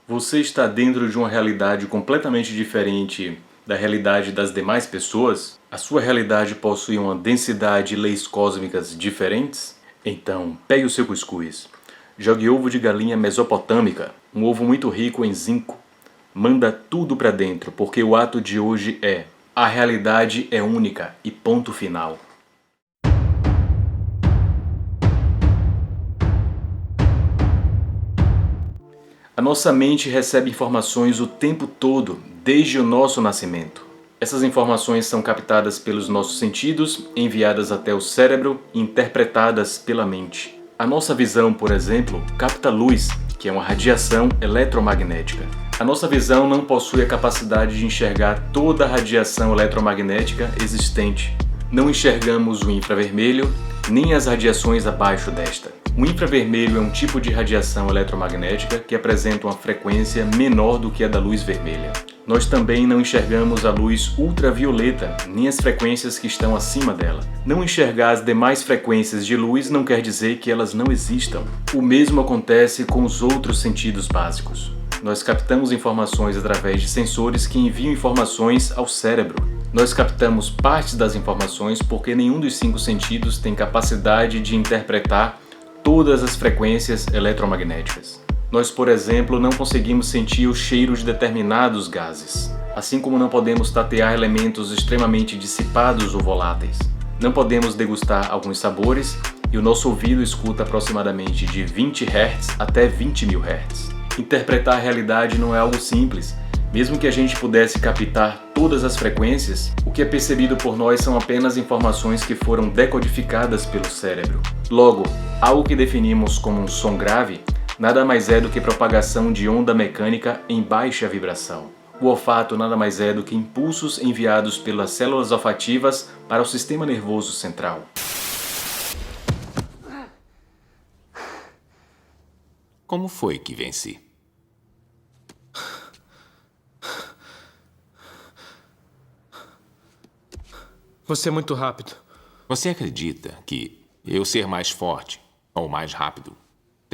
Você está dentro de uma realidade completamente diferente da realidade das demais pessoas? A sua realidade possui uma densidade e leis cósmicas diferentes? Então, pegue o seu cuscuz. Jogue ovo de galinha mesopotâmica, um ovo muito rico em zinco. Manda tudo para dentro, porque o ato de hoje é: a realidade é única e ponto final. A nossa mente recebe informações o tempo todo, desde o nosso nascimento. Essas informações são captadas pelos nossos sentidos, enviadas até o cérebro e interpretadas pela mente. A nossa visão, por exemplo, capta luz, que é uma radiação eletromagnética. A nossa visão não possui a capacidade de enxergar toda a radiação eletromagnética existente. Não enxergamos o infravermelho, nem as radiações abaixo desta. O infravermelho é um tipo de radiação eletromagnética que apresenta uma frequência menor do que a da luz vermelha. Nós também não enxergamos a luz ultravioleta, nem as frequências que estão acima dela. Não enxergar as demais frequências de luz não quer dizer que elas não existam. O mesmo acontece com os outros sentidos básicos. Nós captamos informações através de sensores que enviam informações ao cérebro. Nós captamos partes das informações porque nenhum dos 5 sentidos tem capacidade de interpretar todas as frequências eletromagnéticas. Nós, por exemplo, não conseguimos sentir o cheiro de determinados gases, assim como não podemos tatear elementos extremamente dissipados ou voláteis. Não podemos degustar alguns sabores e o nosso ouvido escuta aproximadamente de 20 Hz até 20.000 Hz. Interpretar a realidade não é algo simples. Mesmo que a gente pudesse captar todas as frequências, o que é percebido por nós são apenas informações que foram decodificadas pelo cérebro. Logo, algo que definimos como um som grave nada mais é do que propagação de onda mecânica em baixa vibração. O olfato nada mais é do que impulsos enviados pelas células olfativas para o sistema nervoso central. Como foi que venci? Você é muito rápido. Você acredita que eu ser mais forte ou mais rápido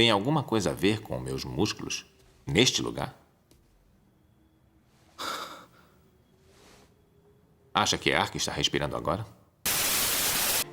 tem alguma coisa a ver com meus músculos neste lugar? Acha que é ar que está respirando agora?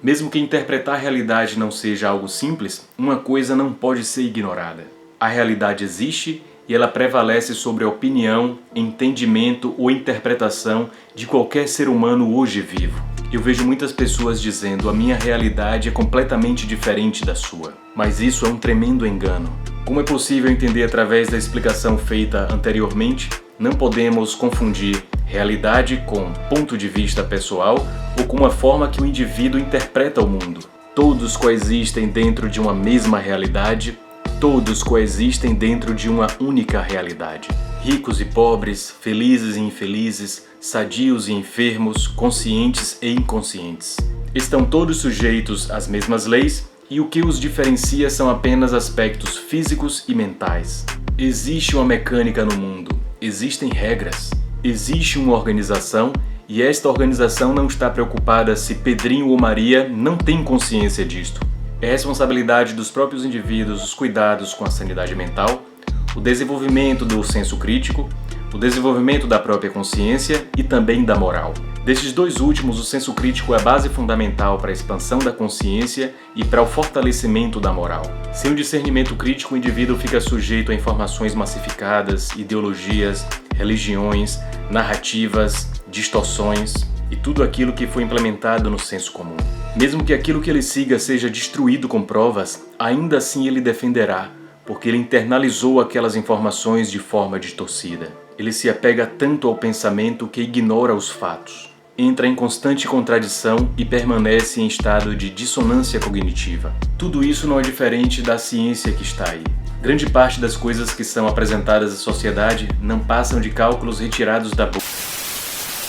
Mesmo que interpretar a realidade não seja algo simples, uma coisa não pode ser ignorada. A realidade existe e ela prevalece sobre a opinião, entendimento ou interpretação de qualquer ser humano hoje vivo. Eu vejo muitas pessoas dizendo: a minha realidade é completamente diferente da sua. Mas isso é um tremendo engano. Como é possível entender através da explicação feita anteriormente, não podemos confundir realidade com ponto de vista pessoal ou com a forma que o indivíduo interpreta o mundo. Todos coexistem dentro de uma mesma realidade. Todos coexistem dentro de uma única realidade. Ricos e pobres, felizes e infelizes, sadios e enfermos, conscientes e inconscientes. Estão todos sujeitos às mesmas leis e o que os diferencia são apenas aspectos físicos e mentais. Existe uma mecânica no mundo, existem regras, existe uma organização e esta organização não está preocupada se Pedrinho ou Maria não têm consciência disto. É responsabilidade dos próprios indivíduos os cuidados com a sanidade mental, o desenvolvimento do senso crítico, o desenvolvimento da própria consciência e também da moral. Destes dois últimos, o senso crítico é a base fundamental para a expansão da consciência e para o fortalecimento da moral. Sem o discernimento crítico, o indivíduo fica sujeito a informações massificadas, ideologias, religiões, narrativas, distorções e tudo aquilo que foi implementado no senso comum. Mesmo que aquilo que ele siga seja destruído com provas, ainda assim ele defenderá, porque ele internalizou aquelas informações de forma distorcida. Ele se apega tanto ao pensamento que ignora os fatos. Entra em constante contradição e permanece em estado de dissonância cognitiva. Tudo isso não é diferente da ciência que está aí. Grande parte das coisas que são apresentadas à sociedade não passam de cálculos retirados da boca.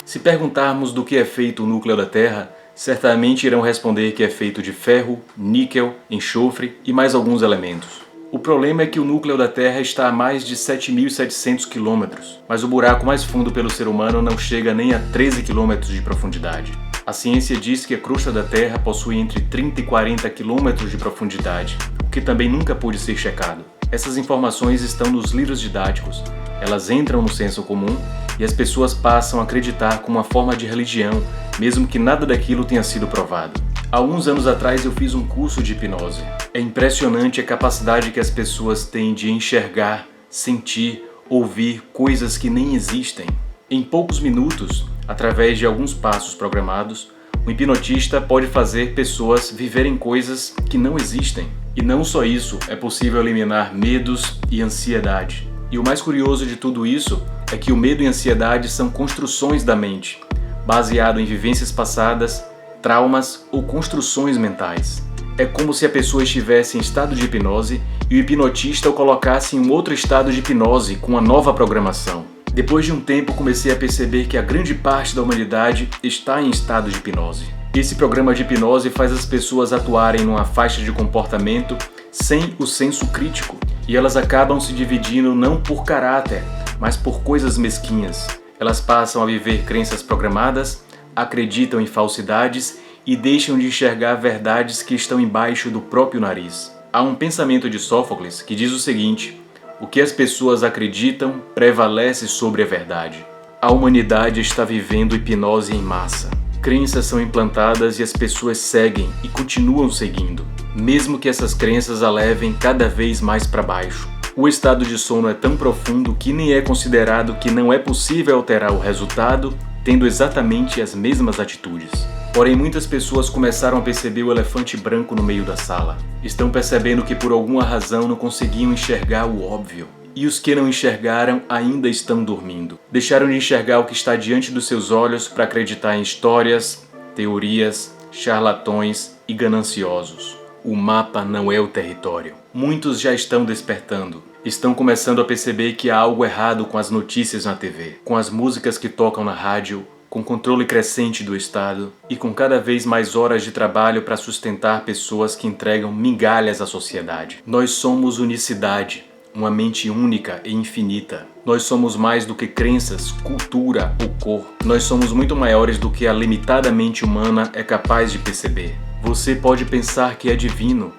Se perguntarmos do que é feito o núcleo da Terra, certamente irão responder que é feito de ferro, níquel, enxofre e mais alguns elementos. O problema é que o núcleo da Terra está a mais de 7.700 quilômetros, mas o buraco mais fundo pelo ser humano não chega nem a 13 quilômetros de profundidade. A ciência diz que a crosta da Terra possui entre 30 e 40 quilômetros de profundidade, o que também nunca pôde ser checado. Essas informações estão nos livros didáticos, elas entram no senso comum e as pessoas passam a acreditar como uma forma de religião, mesmo que nada daquilo tenha sido provado. Há alguns anos atrás eu fiz um curso de hipnose. É impressionante a capacidade que as pessoas têm de enxergar, sentir, ouvir coisas que nem existem. Em poucos minutos, através de alguns passos programados, um hipnotista pode fazer pessoas viverem coisas que não existem. E não só isso, é possível eliminar medos e ansiedade. E o mais curioso de tudo isso é que o medo e a ansiedade são construções da mente, baseado em vivências passadas, traumas ou construções mentais. É como se a pessoa estivesse em estado de hipnose e o hipnotista o colocasse em um outro estado de hipnose com uma nova programação. Depois de um tempo comecei a perceber que a grande parte da humanidade está em estado de hipnose. Esse programa de hipnose faz as pessoas atuarem numa faixa de comportamento sem o senso crítico e elas acabam se dividindo não por caráter, mas por coisas mesquinhas. Elas passam a viver crenças programadas, acreditam em falsidades e deixam de enxergar verdades que estão embaixo do próprio nariz. Há um pensamento de Sófocles que diz o seguinte: o que as pessoas acreditam prevalece sobre a verdade. A humanidade está vivendo hipnose em massa. Crenças são implantadas e as pessoas seguem e continuam seguindo, mesmo que essas crenças a levem cada vez mais para baixo. O estado de sono é tão profundo que nem é considerado que não é possível alterar o resultado tendo exatamente as mesmas atitudes. Porém, muitas pessoas começaram a perceber o elefante branco no meio da sala. Estão percebendo que por alguma razão não conseguiam enxergar o óbvio. E os que não enxergaram ainda estão dormindo. Deixaram de enxergar o que está diante dos seus olhos para acreditar em histórias, teorias, charlatões e gananciosos. O mapa não é o território. Muitos já estão despertando. Estão começando a perceber que há algo errado com as notícias na TV, com as músicas que tocam na rádio, com controle crescente do Estado e com cada vez mais horas de trabalho para sustentar pessoas que entregam migalhas à sociedade. Nós somos unicidade, uma mente única e infinita. Nós somos mais do que crenças, cultura ou cor. Nós somos muito maiores do que a limitada mente humana é capaz de perceber. Você pode pensar que é divino,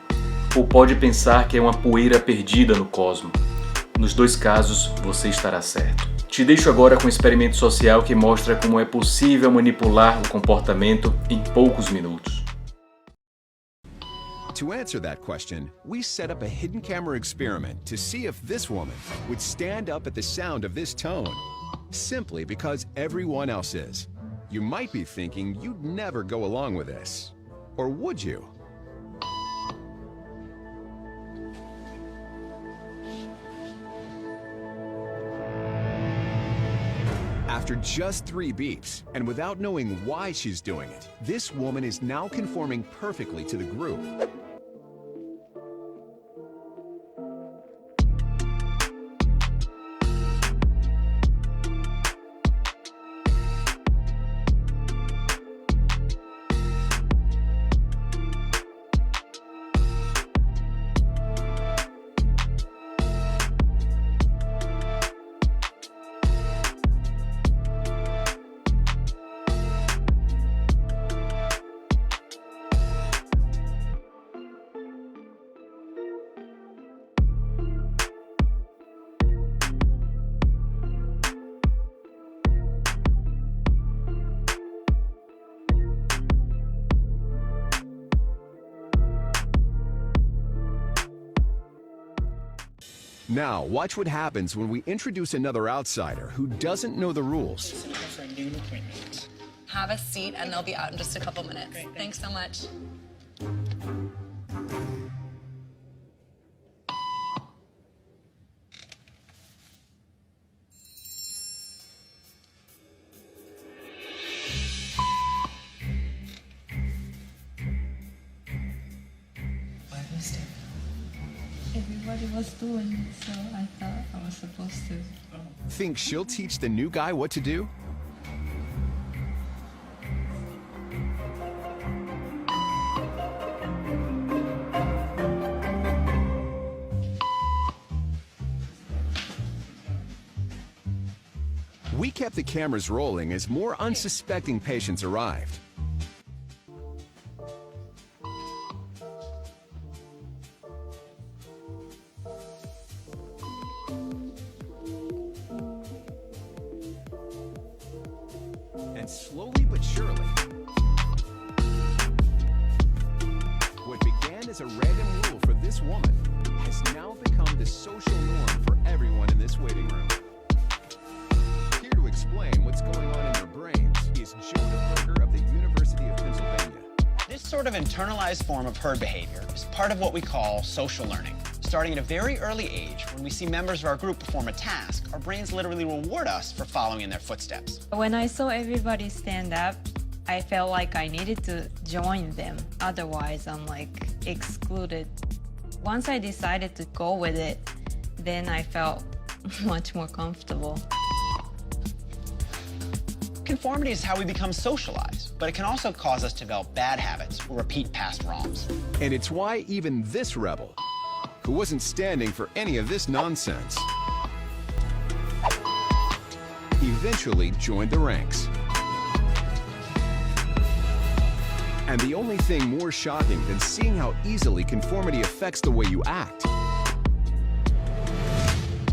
ou pode pensar que é uma poeira perdida no cosmos. Nos dois casos, você estará certo. Te deixo agora com um experimento social que mostra como é possível manipular o comportamento em poucos minutos. To answer that question, we set up a hidden camera experiment to see if this woman would stand up at the sound of this tone, simply because everyone else is. You might be thinking you'd never go along with this. Or would you? After just 3 beeps, and without knowing why she's doing it, this woman is now conforming perfectly to the group. Now, watch what happens when we introduce another outsider who doesn't know the rules. Have a seat and they'll be out in just a couple minutes. Great, thanks so much. Everybody was doing it, so I thought I was supposed to. Think she'll teach the new guy what to do? We kept the cameras rolling as more unsuspecting patients arrived. Then slowly but surely, what began as a random rule for this woman has now become the social norm for everyone in this waiting room. Here to explain what's going on in their brains is Jonah Berger of the University of Pennsylvania. This sort of internalized form of herd behavior is part of what we call social learning. Starting at a very early age, when we see members of our group perform a task, our brains literally reward us for following in their footsteps. When I saw everybody stand up, I felt like I needed to join them. Otherwise, I'm like excluded. Once I decided to go with it, then I felt much more comfortable. Conformity is how we become socialized, but it can also cause us to develop bad habits or repeat past wrongs. And it's why even this rebel, who wasn't standing for any of this nonsense, eventually joined the ranks. And the only thing more shocking than seeing how easily conformity affects the way you act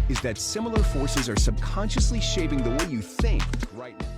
is that similar forces are subconsciously shaping the way you think right now.